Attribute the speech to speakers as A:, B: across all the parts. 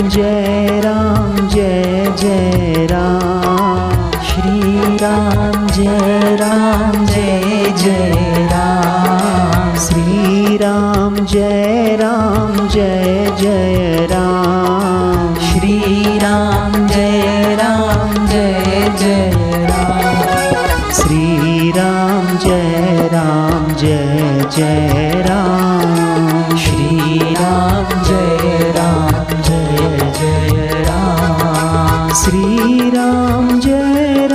A: जय राम जय जय राम। श्री राम जय जय राम। श्री राम जय जय राम। श्री राम जय जय राम। श्री राम जय जय राम। श्री राम जय जय राम। श्री राम जय जय राम। श्री राम जय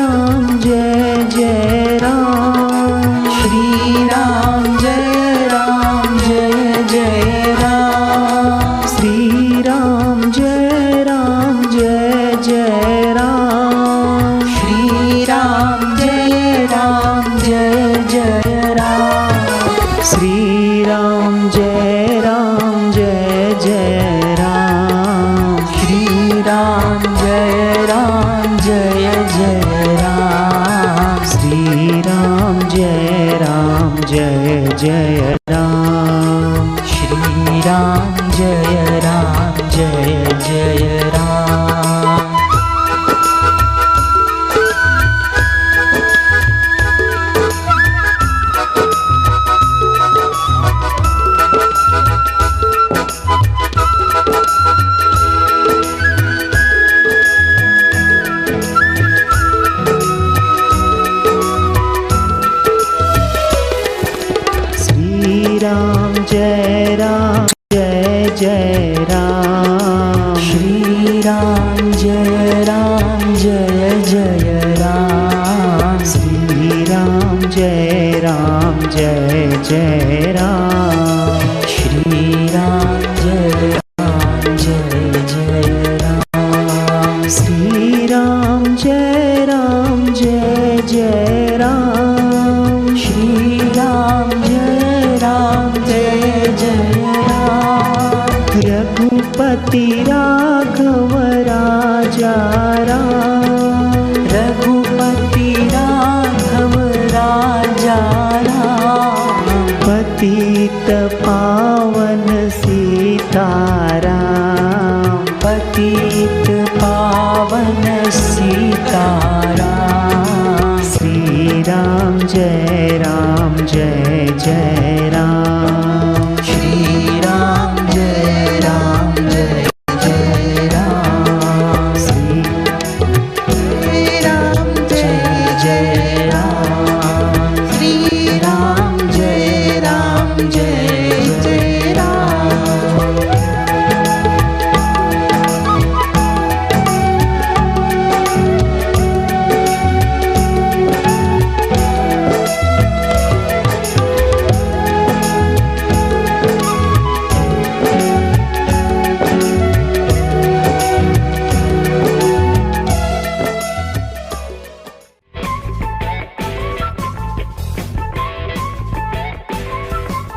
A: जय राम। श्री राम जय जय राम। श्री राम जय जय राम। श्री राम जय जय राम। श्री राम जय जय राम। श्री राम जय जय राम। श्री राम जय जय राम। श्री राम जय जय राम। श्री राम जय जय राम। श्री राम जय जय राम। श्री राम जय जय राम। श्री राम जय जय राम। श्री राम जय जय राम। रघुपति राघव राजा राम। रघुपति राघव राजा राम। पतित पावन सीताराम। पतित पावन सीताराम। श्री राम जय